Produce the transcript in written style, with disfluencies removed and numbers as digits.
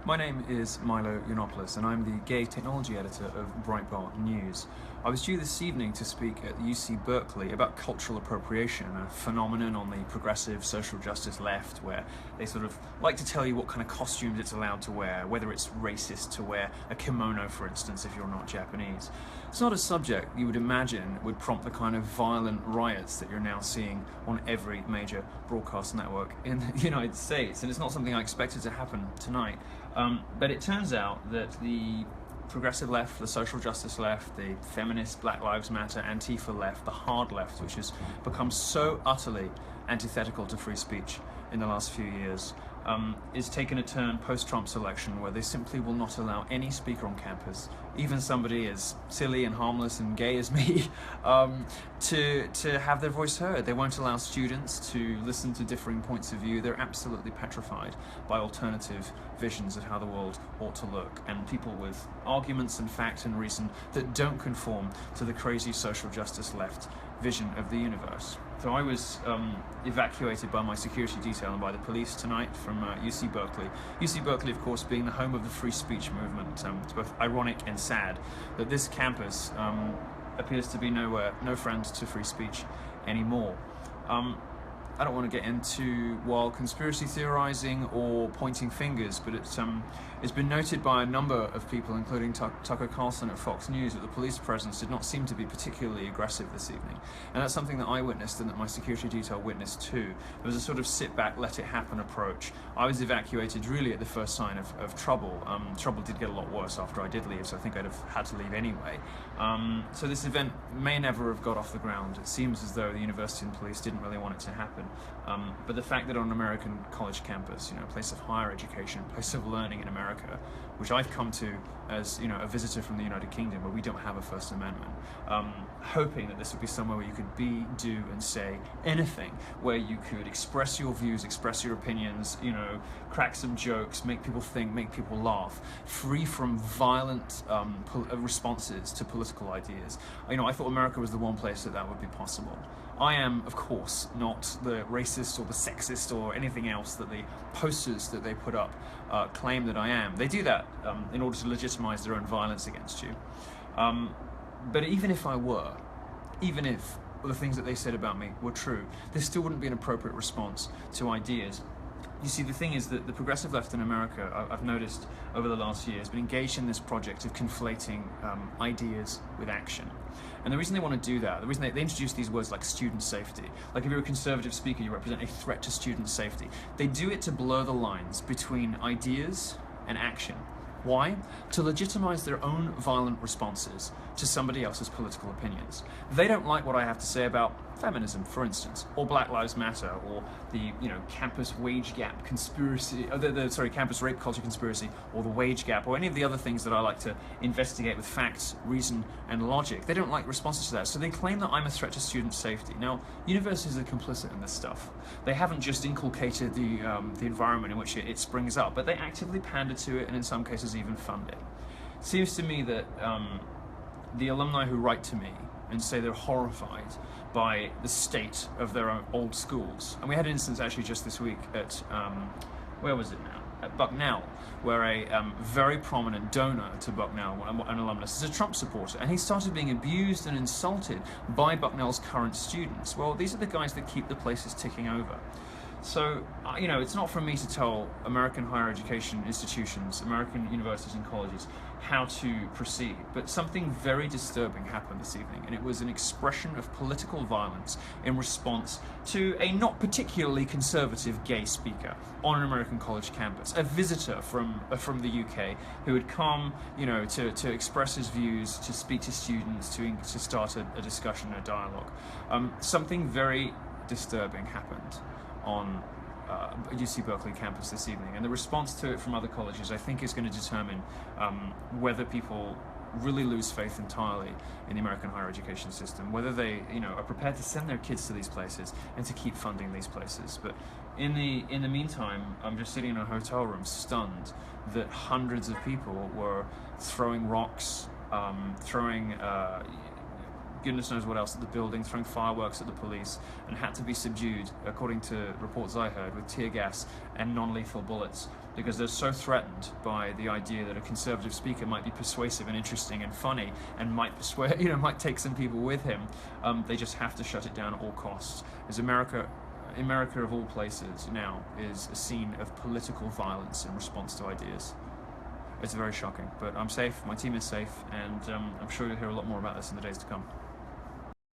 My name is Milo Yiannopoulos and I'm the gay technology editor of Breitbart News. I was due this evening to speak at UC Berkeley about cultural appropriation, a phenomenon on the progressive social justice left where they sort of like to tell you what kind of costumes it's allowed to wear, whether it's racist to wear a kimono, for instance, if you're not Japanese. It's not a subject you would imagine would prompt the kind of violent riots that you're now seeing on every major broadcast network in the United States, and it's not something I expected to happen tonight. But it turns out that the progressive left, the social justice left, the feminist, Black Lives Matter, Antifa left, the hard left, which has become so utterly antithetical to free speech in the last few years, is taking a turn post-Trump's election where they simply will not allow any speaker on campus, even somebody as silly and harmless and gay as me, to have their voice heard. They won't allow students to listen to differing points of view. They're absolutely petrified by alternative visions of how the world ought to look, and people with arguments and fact and reason that don't conform to the crazy social justice left vision of the universe. So I was evacuated by my security detail and by the police tonight from UC Berkeley. UC Berkeley, of course, being the home of the free speech movement. It's both ironic and sad that this campus appears to be no friend to free speech anymore. I don't want to get into wild conspiracy theorizing or pointing fingers, but it's been noted by a number of people, including Tucker Carlson at Fox News, that the police presence did not seem to be particularly aggressive this evening. And that's something that I witnessed and that my security detail witnessed too. There was a sort of sit back, let it happen approach. I was evacuated really at the first sign of trouble. Trouble did get a lot worse after I did leave, so I think I'd have had to leave anyway. So this event may never have got off the ground. It seems as though the university and police didn't really want it to happen. But the fact that on an American college campus, a place of higher education, a place of learning in America, which I've come to as a visitor from the United Kingdom, where we don't have a First Amendment, hoping that this would be somewhere where you could be, do, and say anything, where you could express your views, express your opinions, crack some jokes, make people think, make people laugh, free from violent responses to political ideas. I thought America was the one place that would be possible. I am, of course, not the racist or the sexist or anything else that the posters that they put up claim that I am. They do that in order to legitimize their own violence against you. But even if I were, even if the things that they said about me were true, there still wouldn't be an appropriate response to ideas. You see, the thing is that the progressive left in America, I've noticed over the last year, has been engaged in this project of conflating ideas with action. And the reason they want to do that, the reason they introduce these words like student safety, like if you're a conservative speaker, you represent a threat to student safety. They do it to blur the lines between ideas and action. Why? To legitimize their own violent responses to somebody else's political opinions. They don't like what I have to say about feminism, for instance, or Black Lives Matter, or the campus wage gap conspiracy, campus rape culture conspiracy, or the wage gap, or any of the other things that I like to investigate with facts, reason, and logic. They don't like responses to that, so they claim that I'm a threat to student safety. Now, universities are complicit in this stuff. They haven't just inculcated the environment in which it springs up, but they actively pander to it, and in some cases even fund it. It seems to me that the alumni who write to me and say they're horrified by the state of their own old schools. And we had an instance actually just this week at, where was it now? At Bucknell, where a very prominent donor to Bucknell, an alumnus, is a Trump supporter, and he started being abused and insulted by Bucknell's current students. Well, these are the guys that keep the places ticking over. So, it's not for me to tell American higher education institutions, American universities and colleges, how to proceed, but something very disturbing happened this evening, and it was an expression of political violence in response to a not particularly conservative gay speaker on an American college campus, a visitor from the UK who had come, to express his views, to speak to students, to start a discussion, a dialogue. Something very disturbing happened on UC Berkeley campus this evening, and the response to it from other colleges, I think, is going to determine whether people really lose faith entirely in the American higher education system, whether they are prepared to send their kids to these places and to keep funding these places. But in the meantime, I'm just sitting in a hotel room stunned that hundreds of people were throwing rocks, throwing goodness knows what else at the building, throwing fireworks at the police, and had to be subdued, according to reports I heard, with tear gas and non-lethal bullets, because they're so threatened by the idea that a conservative speaker might be persuasive and interesting and funny and might persuade, might take some people with him. They just have to shut it down at all costs. As America of all places now is a scene of political violence in response to ideas. It's very shocking, but I'm safe, my team is safe, and I'm sure you'll hear a lot more about this in the days to come.